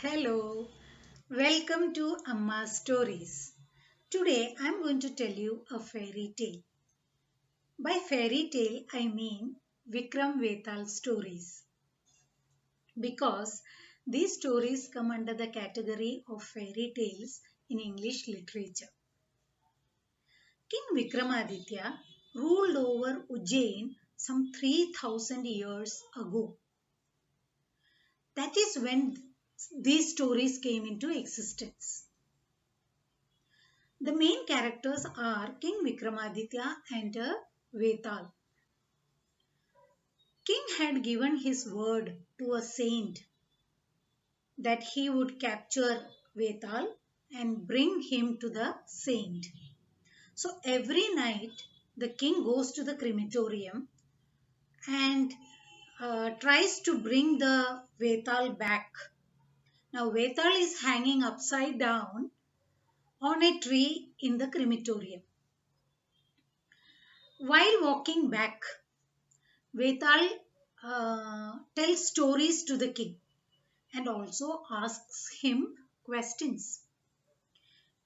Hello, welcome to Amma's Stories. Today I'm going to tell you a fairy tale. By fairy tale, I mean Vikram Vetal stories because these stories come under the category of fairy tales in English literature. King Vikramaditya ruled over Ujjain some 3000 years ago. That is when these stories came into existence. The main characters are King Vikramaditya and Vetal. King had given his word to a saint that he would capture Vetal and bring him to the saint. So every night the king goes to the crematorium and tries to bring the Vetal back. Now Vetal is hanging upside down on a tree in the crematorium. While walking back, Vetal tells stories to the king and also asks him questions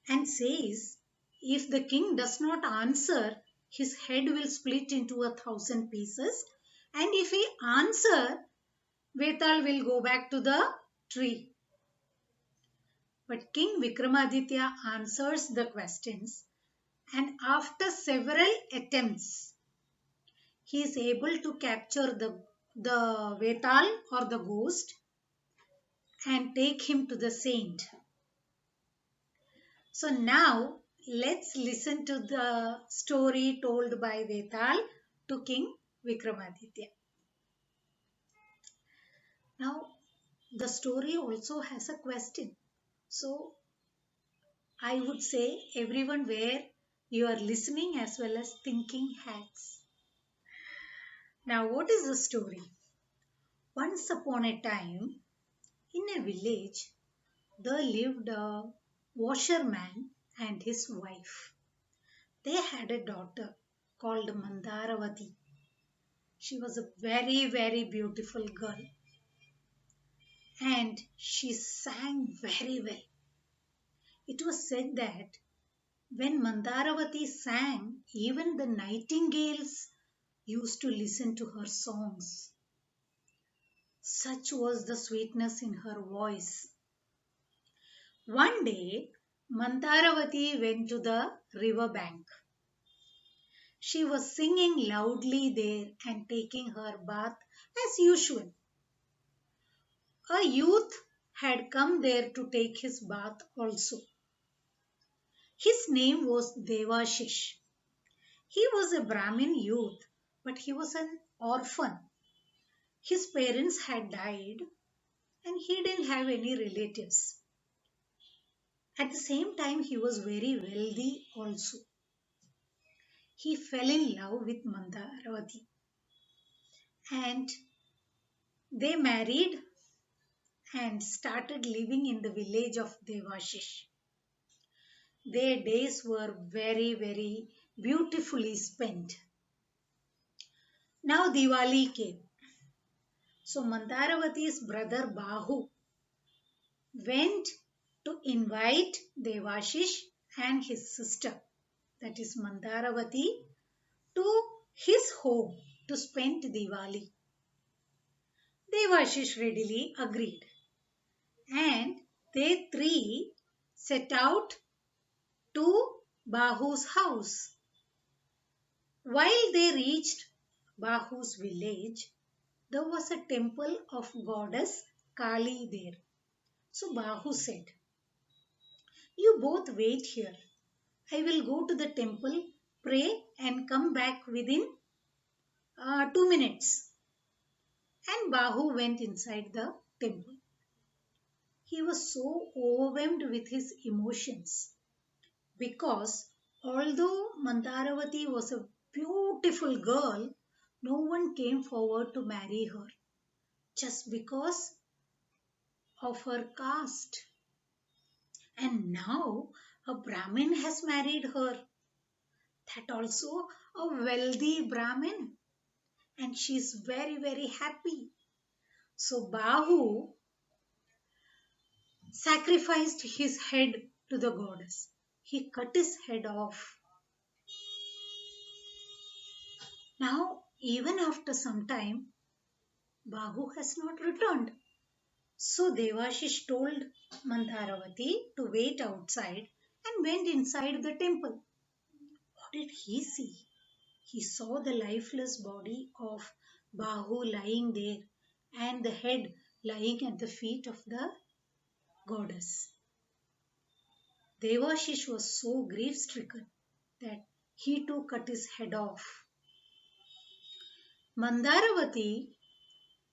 and says if the king does not answer, his head will split into 1,000 pieces, and if he answer, Vetal will go back to the tree. But King Vikramaditya answers the questions, and after several attempts, he is able to capture the Vetal or the ghost and take him to the saint. So now let's listen to the story told by Vetal to King Vikramaditya. Now the story also has a question. So I would say everyone wear your listening as well as thinking hats. Now what is the story? Once upon a time in a village there lived a washerman and his wife. They had a daughter called Mandaravati. She was a very, very beautiful girl and she sang very well. It was said that when Mandaravati sang, even the nightingales used to listen to her songs. Such was the sweetness in her voice. One day, Mandaravati went to the river bank. She was singing loudly there and taking her bath as usual. A youth had come there to take his bath also. His name was Devashish. He was a Brahmin youth, but he was an orphan. His parents had died and he didn't have any relatives. At the same time, he was very wealthy also. He fell in love with Mandaravati and they married and started living in the village of Devashish. Their days were very, very beautifully spent. Now Diwali came. So Mandaravati's brother Bahu went to invite Devashish and his sister, that is Mandaravati, to his home to spend Diwali. Devashish readily agreed and they three set out to Bahu's house. While they reached Bahu's village, there was a temple of goddess Kali there. So Bahu said, "You both wait here. I will go to the temple, pray, and come back within 2 minutes." And Bahu went inside the temple. He was so overwhelmed with his emotions because although Mandaravati was a beautiful girl, no one came forward to marry her just because of her caste. And now a Brahmin has married her, that also a wealthy Brahmin, and she is very, very happy. So Bahu sacrificed his head to the goddess. He cut his head off. Now, even after some time, Bahu has not returned. So Devashish told Mandharavati to wait outside and went inside the temple. What did he see? He saw the lifeless body of Bahu lying there and the head lying at the feet of the goddess. Devashish was so grief stricken that he too cut his head off. Mandaravati,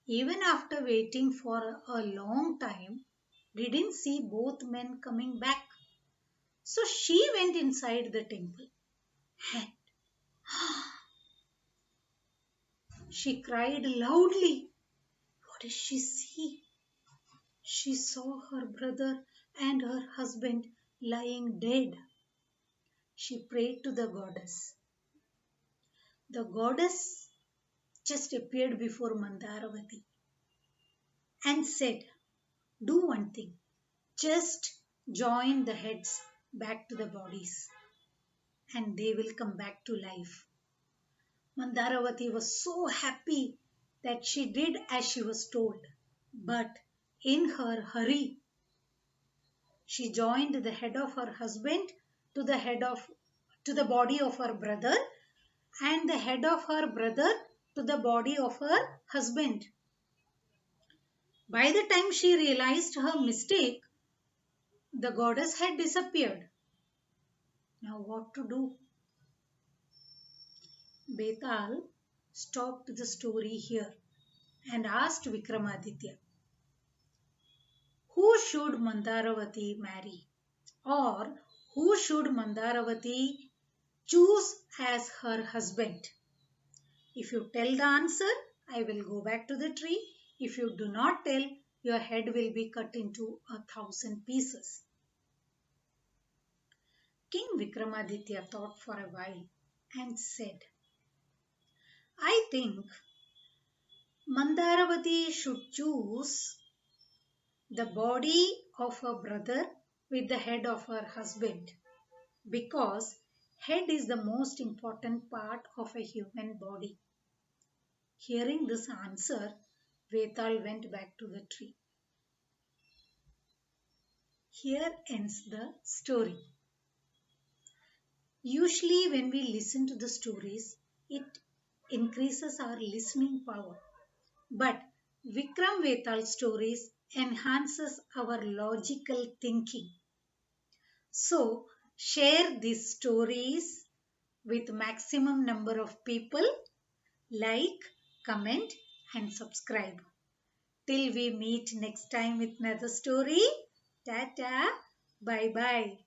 even after waiting for a long time, didn't see both men coming back. So she went inside the temple and she cried loudly. What did she see? She saw her brother and her husband lying dead. She prayed to the goddess. The goddess just appeared before Mandaravati and said, do one thing, just join the heads back to the bodies and they will come back to life. Mandaravati was so happy that she did as she was told. But in her hurry, she joined the head of her husband to the body of her brother and the head of her brother to the body of her husband. By the time she realized her mistake, the goddess had disappeared. Now what to do? Betal stopped the story here and asked Vikramaditya, who should Mandaravati marry? Or who should Mandaravati choose as her husband? If you tell the answer, I will go back to the tree. If you do not tell, your head will be cut into 1,000 pieces. King Vikramaditya thought for a while and said, I think Mandaravati should choose the body of her brother with the head of her husband because head is the most important part of a human body. Hearing this answer, Vetal went back to the tree. Here ends the story. Usually when we listen to the stories, it increases our listening power. But Vikram Vetal stories enhances our logical thinking. So share these stories with maximum number of people. Like, comment and subscribe. Till we meet next time with another story. Tata. Bye bye.